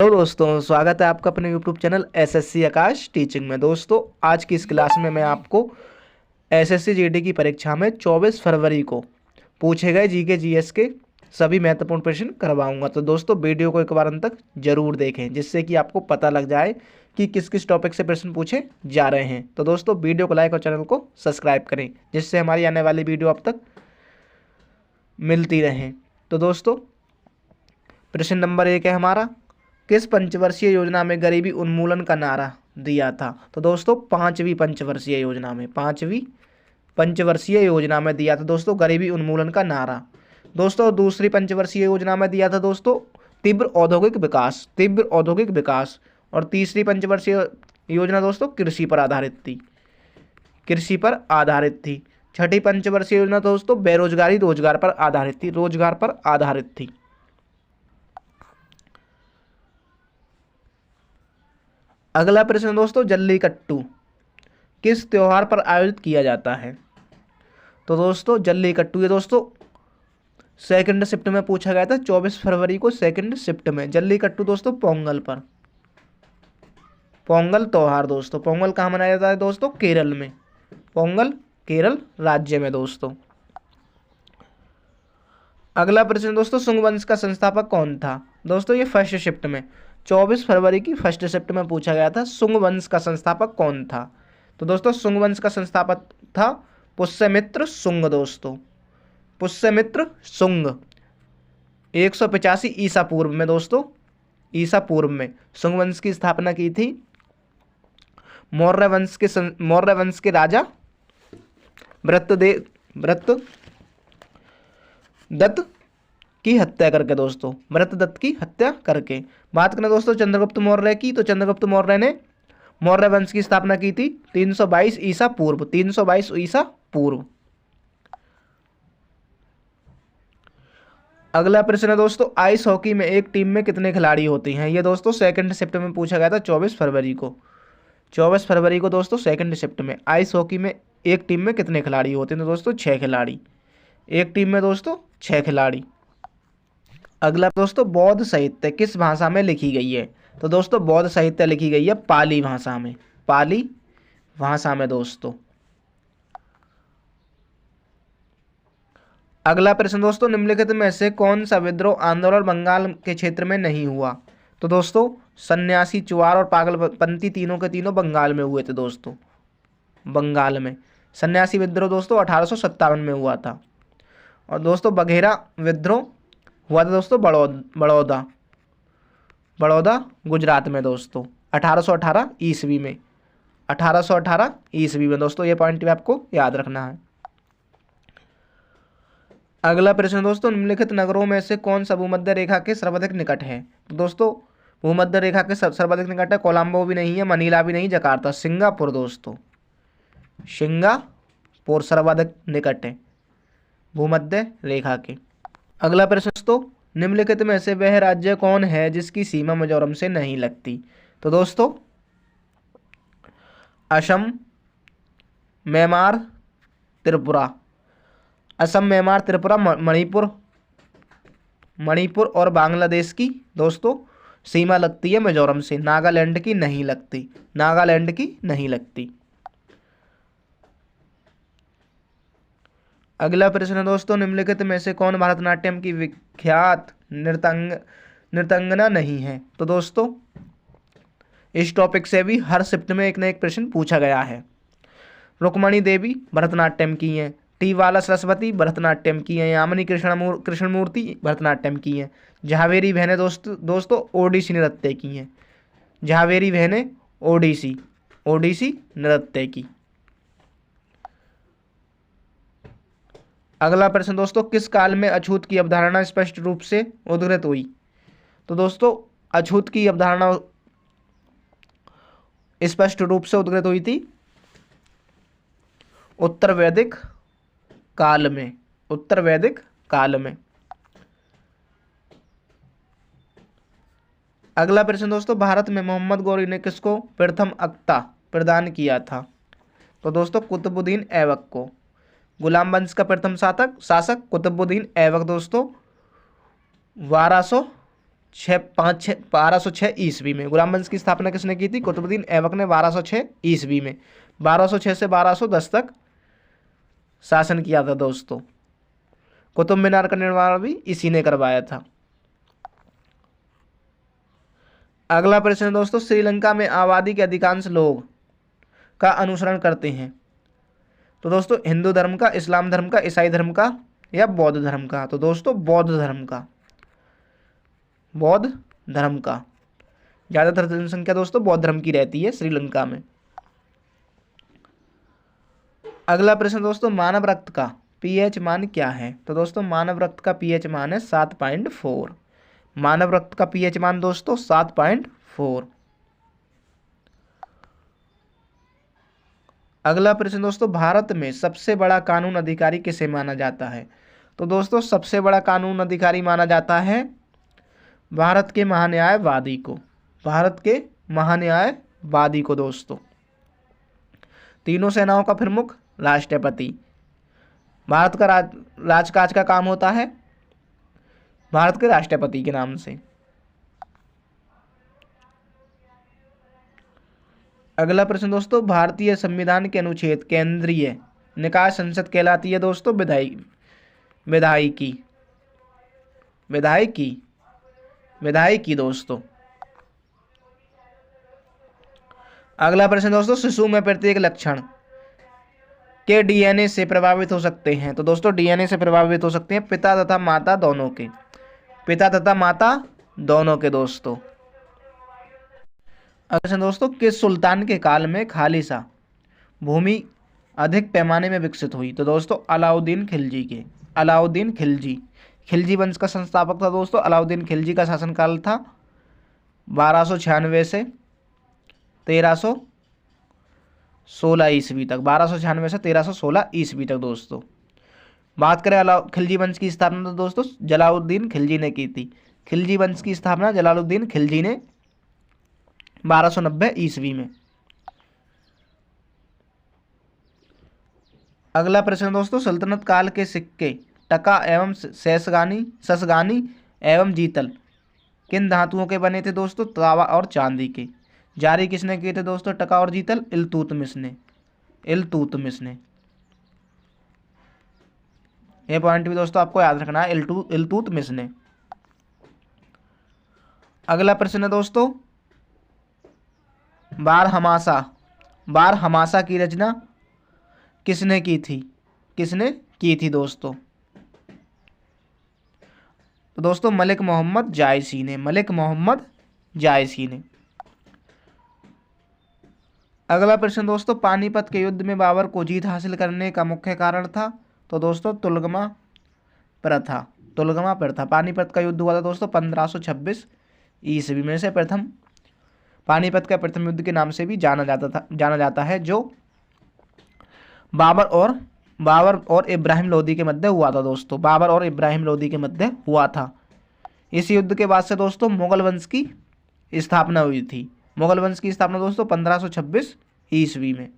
Hello दोस्तों, स्वागत है आपका अपने यूट्यूब चैनल एसएससी आकाश टीचिंग में। दोस्तों, आज की इस क्लास में मैं आपको एसएससी जीडी की परीक्षा में 24 फरवरी को पूछे गए जीके जीएस के सभी महत्वपूर्ण प्रश्न करवाऊंगा। तो दोस्तों, वीडियो को एक बार अंत तक जरूर देखें, जिससे कि आपको पता लग जाए कि किस किस टॉपिक से प्रश्न पूछे जा रहे हैं। तो दोस्तों, वीडियो को लाइक और चैनल को सब्सक्राइब करें, जिससे हमारी आने वाली वीडियो अब तक मिलती रहें। तो दोस्तों, प्रश्न नंबर 1 है हमारा, किस पंचवर्षीय योजना में गरीबी उन्मूलन का नारा दिया था? तो दोस्तों, पांचवी पंचवर्षीय योजना में दिया था दोस्तों गरीबी उन्मूलन का नारा। दोस्तों, दूसरी पंचवर्षीय योजना में दिया था दोस्तों तीव्र औद्योगिक विकास। और तीसरी पंचवर्षीय योजना दोस्तों कृषि पर आधारित थी। छठी पंचवर्षीय योजना दोस्तों बेरोजगारी रोजगार पर आधारित थी। अगला प्रश्न दोस्तों, जल्लीकट्टू किस त्योहार पर आयोजित किया जाता है? तो दोस्तों, जल्लीकट्टू ये दोस्तों सेकंड शिफ्ट में पूछा गया था, 24 फरवरी को सेकंड शिफ्ट में। जल्लीकट्टू दोस्तों पोंगल त्योहार दोस्तों। पोंगल कहाँ मनाया जाता है दोस्तों? केरल में। पोंगल केरल राज्य में दोस्तों। अगला प्रश्न दोस्तों, शुंग वंश का संस्थापक कौन था? दोस्तों, ये फर्स्ट शिफ्ट में 24 फरवरी की फर्स्ट शिफ्ट में पूछा गया था, शुंग वंश का संस्थापक कौन था? तो दोस्तों, शुंग वंश का संस्थापक था पुष्यमित्र शुंग दोस्तों। पुष्यमित्र शुंग 185 ईसा पूर्व में दोस्तों, शुंग वंश की स्थापना की थी। मौर्य वंश के राजा व्रतदत्त की हत्या करके बात करें दोस्तों चंद्रगुप्त मौर्य की, तो चंद्रगुप्त मौर्य ने मौर्य वंश की स्थापना की थी 322 ईसा पूर्व। अगला प्रश्न है दोस्तों, आइस हॉकी में एक टीम में कितने खिलाड़ी होते हैं? ये दोस्तों सेकंड शिफ्ट में पूछा गया था 24 फरवरी को दोस्तों सेकंड शिफ्ट में आइस हॉकी में एक टीम में कितने खिलाड़ी होते हैं? तो दोस्तों 6 खिलाड़ी। एक टीम में दोस्तों 6 खिलाड़ी। अगला दोस्तों, बौद्ध साहित्य किस भाषा में लिखी गई है? तो दोस्तों, बौद्ध साहित्य लिखी गई है पाली भाषा में दोस्तों। अगला प्रश्न दोस्तों, निम्नलिखित में से कौन सा विद्रोह आंदोलन बंगाल के क्षेत्र में नहीं हुआ? तो दोस्तों, सन्यासी, चुआर और पागलपंथी तीनों के तीनों बंगाल में हुए थे दोस्तों। बंगाल में सन्यासी विद्रोह दोस्तों 1857 में हुआ था। और दोस्तों, बघेरा विद्रोह हुआ था दोस्तों बड़ौदा गुजरात में दोस्तों 1818 ईस्वी में। 1818 ईस्वी में दोस्तों, ये पॉइंट भी आपको याद रखना है। अगला प्रश्न दोस्तों, निम्नलिखित नगरों में से कौन सा भूमध्य रेखा के सर्वाधिक निकट है? तो दोस्तों, भूमध्य रेखा के सर्वाधिक निकट है कोलंबो भी नहीं है, मनीला भी नहीं, जकार्ता, सिंगापुर दोस्तों। सिंगापुर सर्वाधिक निकट है भूमध्य रेखा के। अगला प्रश्न दोस्तों, निम्नलिखित में से वह राज्य कौन है जिसकी सीमा मिजोरम से नहीं लगती? तो दोस्तों, असम, म्यांमार, त्रिपुरा। असम, म्यांमार, त्रिपुरा, मणिपुर और बांग्लादेश की दोस्तों सीमा लगती है मिजोरम से। नागालैंड की नहीं लगती। अगला प्रश्न दोस्तों, निम्नलिखित में से कौन भरतनाट्यम की विख्यात नृत्यांगना नहीं है? तो दोस्तों, इस टॉपिक से भी हर शिफ्ट में एक न एक प्रश्न पूछा गया है। रुक्मणी देवी भरतनाट्यम की हैं, टी वाला सरस्वती भरतनाट्यम की हैं, यामिनी कृष्णमूर्ति भरतनाट्यम की हैं, झावेरी बहनें दोस्तों ओडिसी नृत्य की हैं। झावेरी बहनें ओडिसी नृत्य की। अगला प्रश्न दोस्तों, किस काल में अछूत की अवधारणा स्पष्ट रूप से उद्धृत हुई? तो दोस्तों, अछूत की अवधारणा स्पष्ट रूप से उद्धृत हुई थी उत्तर वैदिक काल में। अगला प्रश्न दोस्तों, भारत में मोहम्मद गौरी ने किसको प्रथम अक्ता प्रदान किया था? तो दोस्तों, कुतुबुद्दीन ऐबक को। गुलाम वंश का प्रथम शासक कुतुबुद्दीन ऐबक दोस्तों 1206 ईस्वी में। गुलाम वंश की स्थापना किसने की थी? कुतुबुद्दीन ऐबक ने 1206 ईस्वी में। 1206 से 1210 तक शासन किया था दोस्तों। कुतुब मीनार का निर्माण भी इसी ने करवाया था। अगला प्रश्न है दोस्तों, श्रीलंका में आबादी के अधिकांश लोग का अनुसरण करते हैं। तो दोस्तों हिंदू धर्म का, इस्लाम धर्म का, ईसाई धर्म का या बौद्ध धर्म का? तो दोस्तों बौद्ध धर्म का, बौद्ध धर्म का ज्यादातर जनसंख्या दोस्तों बौद्ध धर्म की रहती है श्रीलंका में। अगला प्रश्न दोस्तों, मानव रक्त का पीएच मान क्या है? तो दोस्तों मानव रक्त का पीएच मान है 7.4। मानव रक्त का पीएच मान दोस्तों 7.4। अगला प्रश्न दोस्तों, भारत में सबसे बड़ा कानून अधिकारी किसे माना जाता है? तो दोस्तों सबसे बड़ा कानून अधिकारी माना जाता है भारत के महान्यायवादी को, भारत के महान्यायवादी को दोस्तों। तीनों सेनाओं का प्रमुख राष्ट्रपति। भारत का राजकाज का काम होता है भारत के राष्ट्रपति के नाम से। अगला प्रश्न दोस्तों, भारतीय संविधान के अनुच्छेद केंद्रीय निकाय संसद कहलाती है दोस्तों विधायिकी दोस्तों। अगला प्रश्न दोस्तों, शिशु में प्रत्येक लक्षण के डीएनए से प्रभावित हो सकते हैं। तो दोस्तों डीएनए से प्रभावित हो सकते हैं पिता तथा माता दोनों के, पिता तथा माता दोनों के दोस्तों। अगला दोस्तों, किस सुल्तान के काल में खालिसा भूमि अधिक पैमाने में विकसित हुई? तो दोस्तों अलाउद्दीन खिलजी के, अलाउद्दीन खिलजी, खिलजी वंश का संस्थापक था दोस्तों। अलाउद्दीन खिलजी का शासनकाल था 1296 से 1316 ईस्वी तक, 1296 से 1316 ईस्वी तक दोस्तों। बात करें खिलजी वंश की स्थापना तो दोस्तों जलालुद्दीन खिलजी ने की थी। खिलजी वंश की स्थापना जलालुद्दीन खिलजी ने 1290 ईस्वी में। अगला प्रश्न दोस्तों, सल्तनत काल के सिक्के टका एवं ससगानी एवं जीतल किन धातुओं के बने थे दोस्तों? तांबा और चांदी के। जारी किसने किए थे दोस्तों टका और जीतल? इल्तुतमिश ने, इल्तुतमिश ने। यह पॉइंट भी दोस्तों आपको याद रखना है, इल्तुतमिश ने। अगला प्रश्न है दोस्तों, बारहमासा की रचना किसने की थी? किसने की थी दोस्तों? तो दोस्तों मलिक मोहम्मद जायसी ने, मलिक मोहम्मद जायसी ने। अगला प्रश्न दोस्तों, पानीपत के युद्ध में बाबर को जीत हासिल करने का मुख्य कारण था? तो दोस्तों तुलगमा प्रथा, तुलगमा प्रथा। पानीपत का युद्ध हुआ था दोस्तों 1526 ईस्वी में। से प्रथम पानीपत का प्रथम युद्ध के नाम से भी जाना जाता है, जो बाबर और इब्राहिम लोदी के मध्य हुआ था दोस्तों, बाबर और इब्राहिम लोदी के मध्य हुआ था। इस युद्ध के बाद से दोस्तों मुगल वंश की स्थापना हुई थी। मुगल वंश की स्थापना दोस्तों 1526 ईस्वी में।